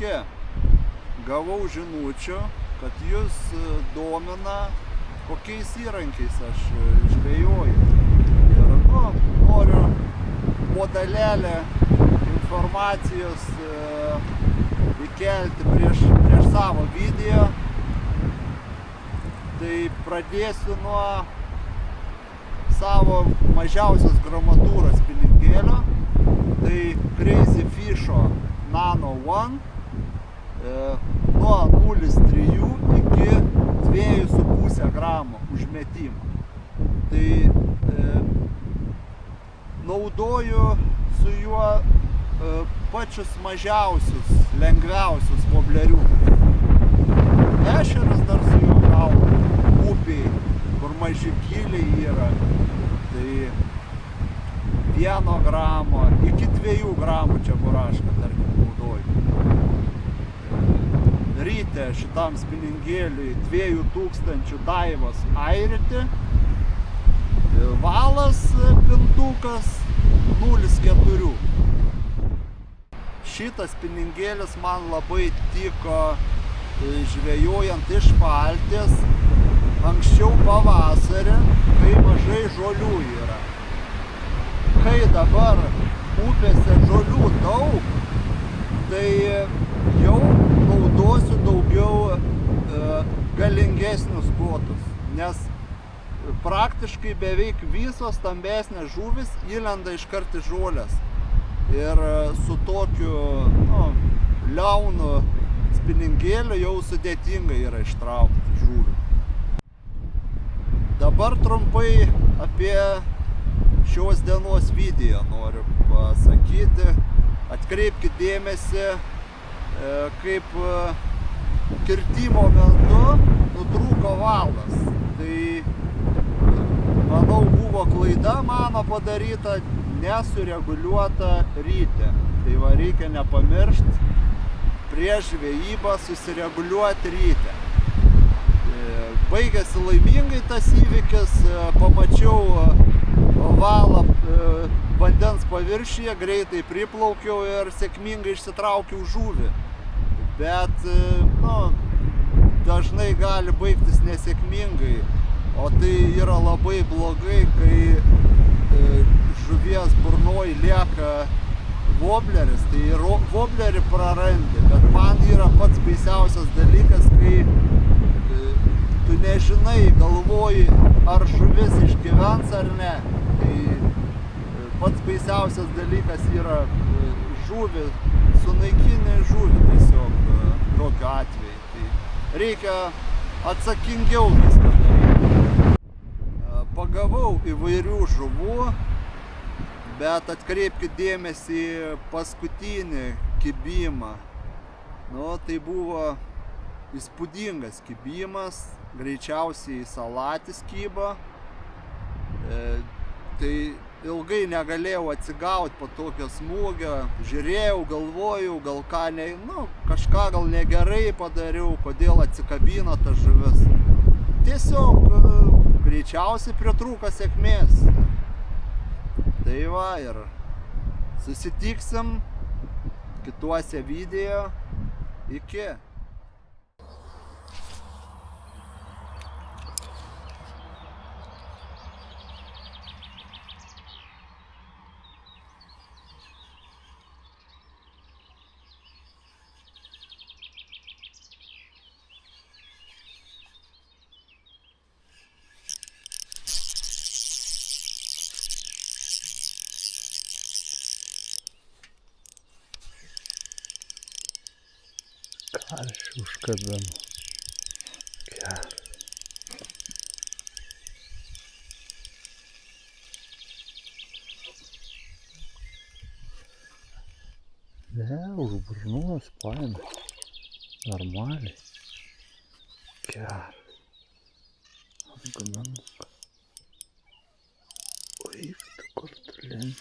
Sveiki, gavau žinučių, kad jūs domina, kokiais įrankiais aš žvejoju. Ir noriu po dalelę informacijos įkelti prieš savo video. Tai pradėsiu nuo savo mažiausios gramatūros spiningėlio. Tai Crazy Fisho Nano One nuo 0,3 iki 2,5 gramo užmetimo. Tai naudoju su juo pačius mažiausius, lengviausius vobleriukus. Ešeras dar su juo gaudo upėj, kur maži kyliai yra. Tai 1 gramo iki 2 gramų čia burašką, tarkim, naudoju. Ryte šitam spiningėliui 2000 daivos airiti. Valas pintukas 0,4. Šitas spiningėlis man labai tiko žvejojant iš valties anksčiau pavasarį, kai mažai žolių yra. Kai dabar upėse žolių daug, tai jau naudosiu daugiau galingesnius kotus, nes praktiškai beveik visos stambesnės žuvys įlenda iškart į žolės. Ir su tokiu liaunu spiningėliu jau sudėtinga yra ištraukti žuvį. Dabar trumpai apie šios dienos video noriu pasakyti. Atkreipkite dėmesį, kaip kirtimo metu nutrūko valas. Tai manau buvo klaida mano padaryta, nesureguliuota ryte. Tai va, reikia nepamiršti prieš žvejybą susireguliuoti ryte. Baigėsi laimingai tas įvykis, pamačiau valą vandens paviršiuje, greitai priplaukiau ir sėkmingai išsitraukiau žuvį. Bet dažnai gali baigtis nesėkmingai, o tai yra labai blogai, kai žuvies burnoj lieka vobleris, tai voblerį prarandi, bet man yra pats baisiausias dalykas, kai tu nežinai, galvoji, ar žuvis išgyvens ar ne. Tai pats baisiausias dalykas yra žuvį, sunaikinti žuvį tiesiog tokiu atveju. Tai reikia atsakingiau viską daryti. Pagavau įvairių žuvų, bet atkreipkite dėmesį į paskutinį kibimą. Tai buvo įspūdingas kibimas, greičiausiai salatis kybo. Tai ilgai negalėjau atsigauti po tokio smūgio. Žiūrėjau, galvojau, gal kažką gal negerai padariau, kodėl atsikabino ta žuvis. Tiesiog greičiausiai pritrūko sėkmės. Tai va, ir susitiksim kituose video. Iki. Karšių užkabinu. Geras. Ne, už burnos paėmė. Normaliai. Geras. Atgaminuka. Oi, tu kortulinė.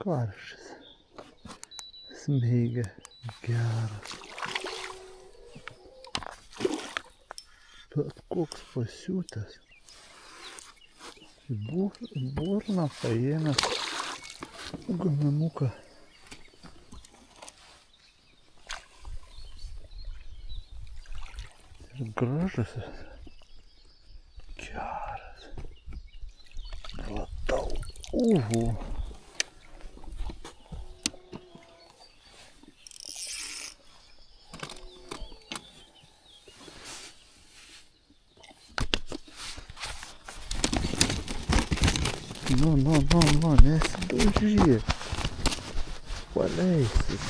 Karšis. Smeigia. Geras. Bet koks pasiūtęs. Į burną paėmęs guminuką. Ir gražus. Geras. Platau. Uhu. Nu, nesidaužyk. Paleisit.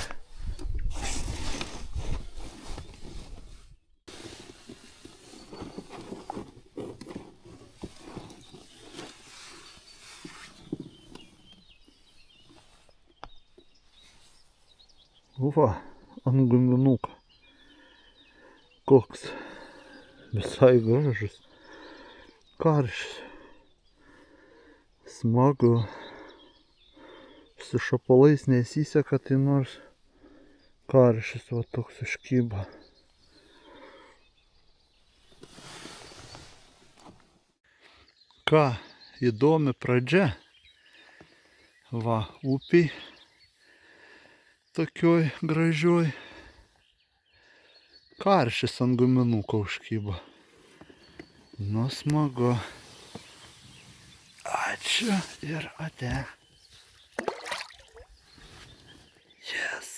Va, ant guminuko. Koks visai gražus. Karšis. Smagu. Su šapalais nesiseka, tai nors karšis va toks užkyba. Ką, įdomi pradžia. Va, upiai. Tokioj gražioj. Karšis ant guminuko užkyba. Nu, smagu. Ačiū ir ate. Yes.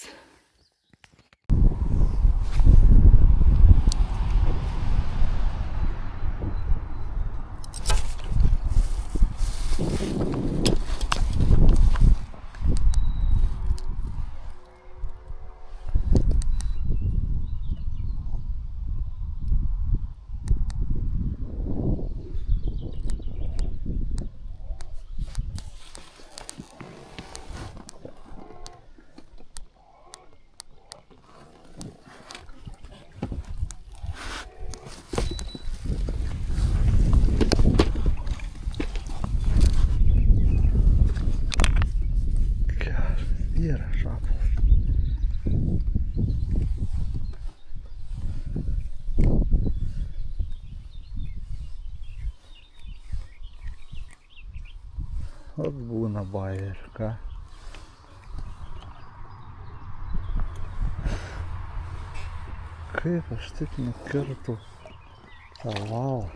Yra šapas. Atbūna bajerių, ką? Kaip aš tik nukirtau tą valą.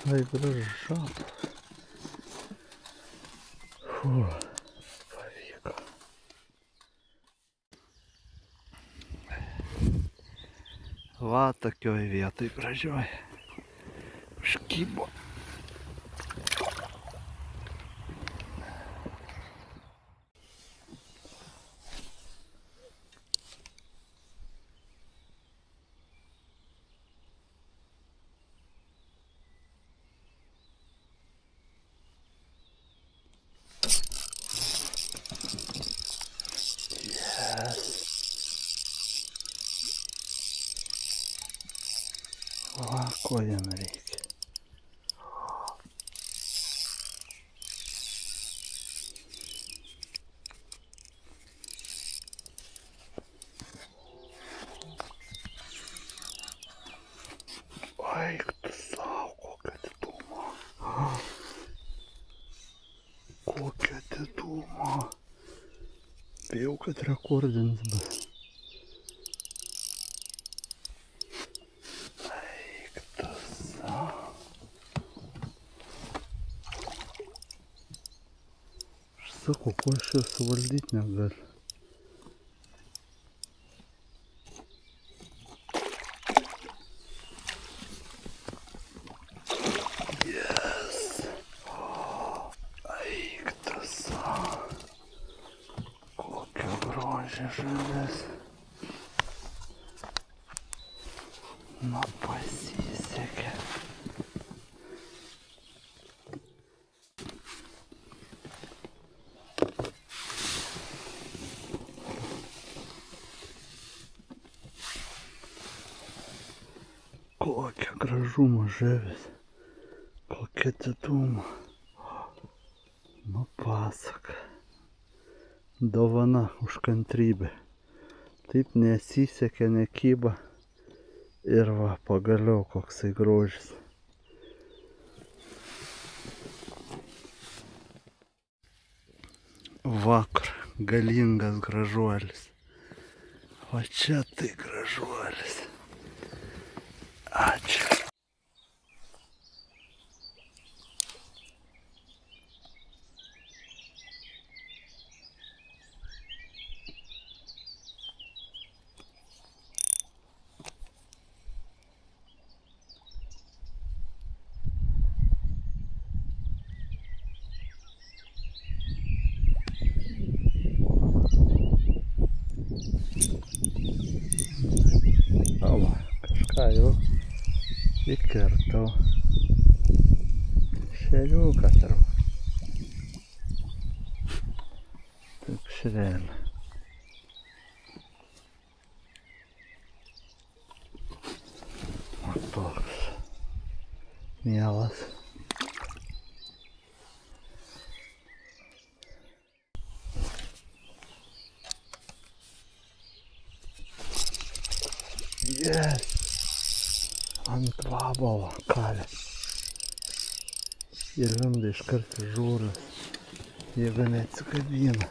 Tai gražus šapas. Pavyko. Va tokioj vietoj gražioj. Užkybo. Va, ko jam reikia. Eik tu sau, kokia diduma. Kokia diduma. Bijau, kad rekordinis bus. Sakau, ko aš čia suvaldyti negaliu. Yes. Eik tu sau. Kokia grožia žuvis. Na, pasisekė. Kokia gražumo žuvis. Kokia diduma. Nu pasaka. Dovana už kantrybę. Taip nesisekė, nekyba. Ir va, pagaliau koksai grožis. Vakar galingas gražuolis. O čia tai gražuolis. Ačiū. O, kažką jau įkirtau. Šeriuką turbūt. Taip šrelė. O toks mielas. Yes! Ant vabalo kalė. Ir lenda iškart į žūras, jeigu neatsikabina.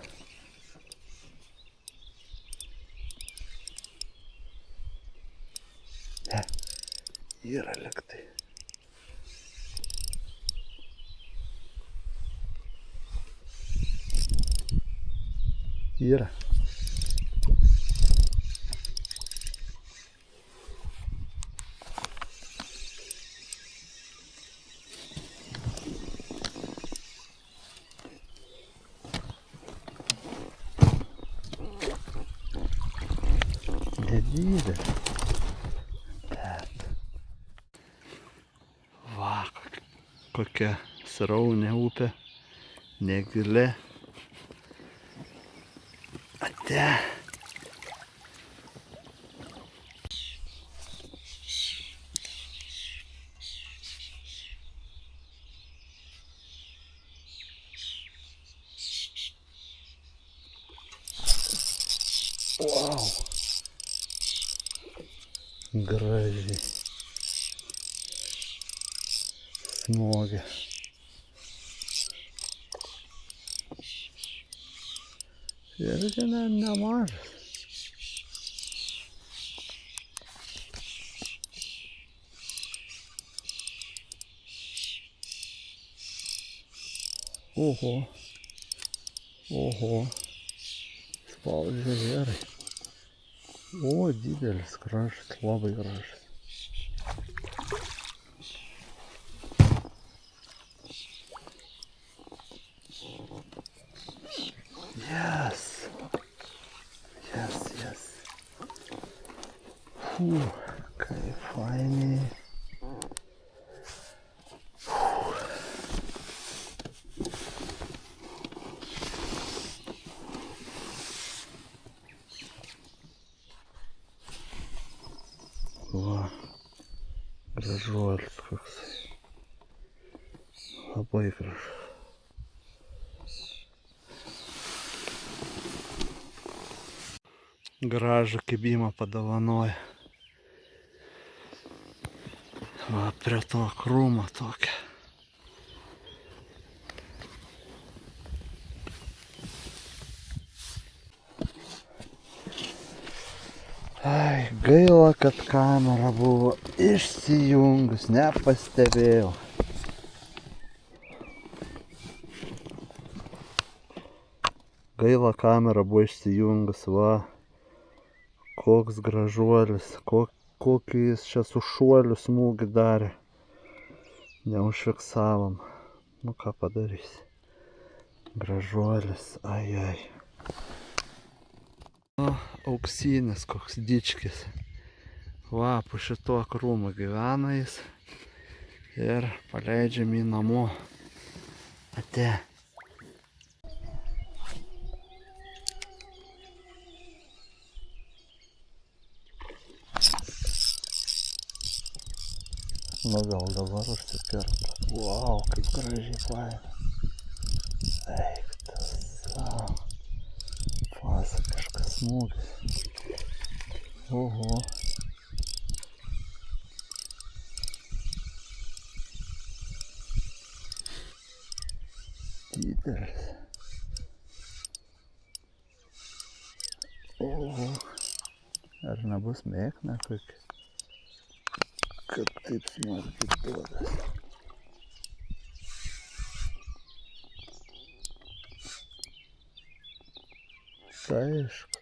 Ne, yra liktai. Yra. Nedidelė. Bet. Va, kokia sraunė upė. Negili. Ate. Wow. Gražiai smogia. Ir gana nemažas. Oho. Oho. Spaudžia gerai. O, didelis gražus, labai gražus. Yes. Yes, yes. Kaip fainiai. Va, gražuolis koks. Labai gražus. Gražų kibimą padovanoja. Va, prie to krūmo tokia. Ai, gaila, kad kamera buvo išsijungus, nepastebėjau. Gaila, kamera buvo išsijungus, va. Koks gražuolis, kokį jis čia su šuoliu smūgį darė. Neužfiksavom. Nu ką padarysi. Gražuolis, ai. O, auksinis koks dičkis. Va, po šituo krūmu gyvena jis. Ir paleidžiam į namo. Ate. Nu gal dabar užsipirkt. Vau, kaip gražiai faina. Eik tas savo. Pasakiškas smūgis. Oho. Didelis. Oho. Ar nebus mėkna kokia? Kad taip smarkiai duodas. Tai aišku.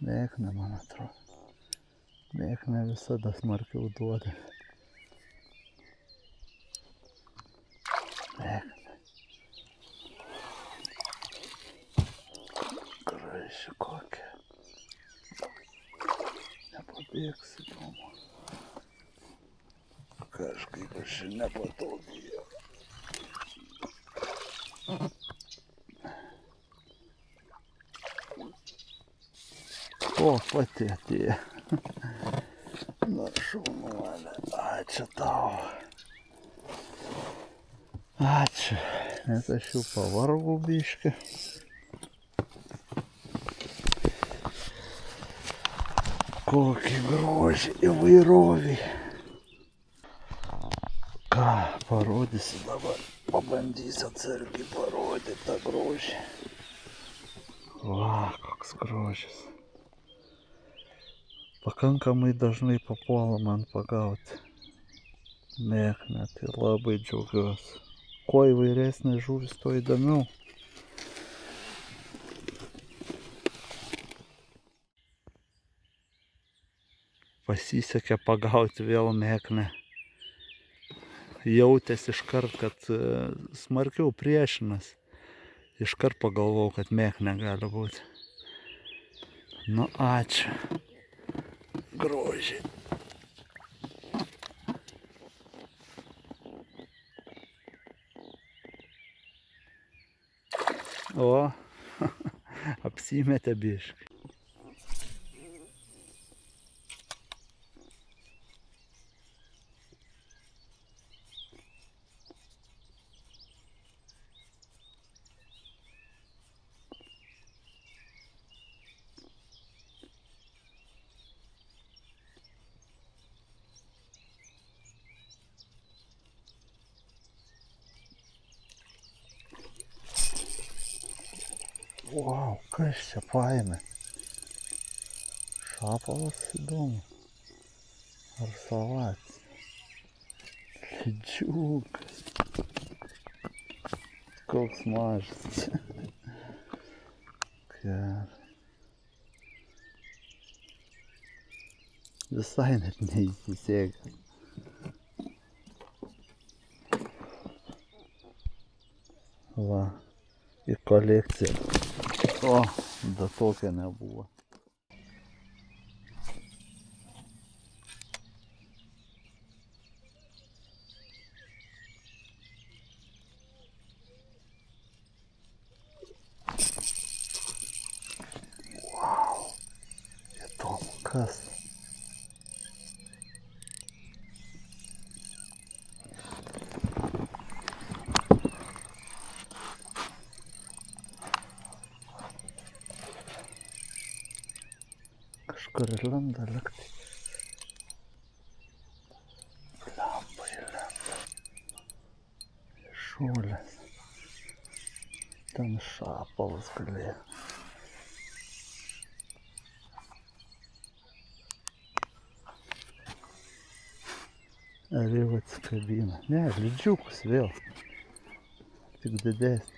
Mėkna, man atrodo. Mėkna visada smarkiau duoda. Mėkna. Graži kokia. Nepabėgs įdomu. Kažkaip aš nepatogėjau. O, pati atėjo. Na, šaunuolė. Ačiū tau. Ačiū. Nes aš jau pavargau biškį. Kokį grožį įvairovį. Ką parodysiu dabar? Pabandysiu atsargiai parodyti tą grožį. Va, koks grožis. Pakankamai dažnai papuola man pagauti mėkną, tai labai džiaugiuosi. Kuo įvairesnė žuvis, tuo įdomiau. Pasisekė pagauti vėl mėkną. Jautėsi iškart, kad smarkiau priešinas. Iškart pagalvojau, kad mėkna gali būti. Nu, ačiū. Grožiai. O, apsimetė biškį. Vau, kas čia paėmė? Šapalas įdomu. Ar salatis? Lydžiukas. Koks mažas. Visai net neįsisėgęs. Va, į kolekciją. O, da tokia nebuvo. Vau, įdomu kas. Kažkur lenda likti. Lemba. Šūlės. Ten šapalas galėjo. Ar jau atsikabina? Ne, lydžiukus vėl. Tik didesnį.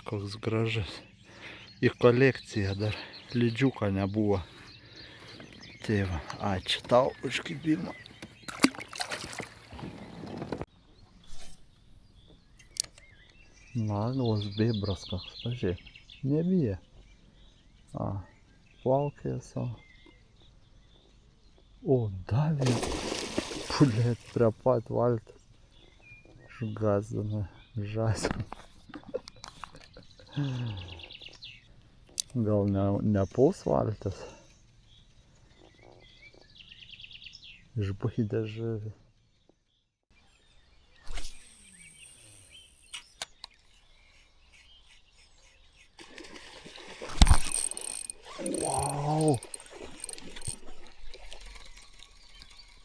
Koks gražus. Į kolekciją dar lydžiuko nebuvo. Tai va, ačiū tau už kibimą. Naglas bebras koks, pažiūrėk. Nebija. Plaukėja savo. O, davė. Pulėt prie pat valtis. Išgazdina žąsį. Gal nepuls valtis? Išbaidė žuvį. Wow!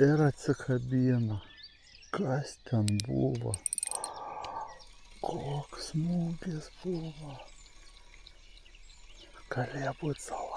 Ir atsikabino. Kas ten buvo? Koks smūgis buvo? Galėjo būt saldainiai.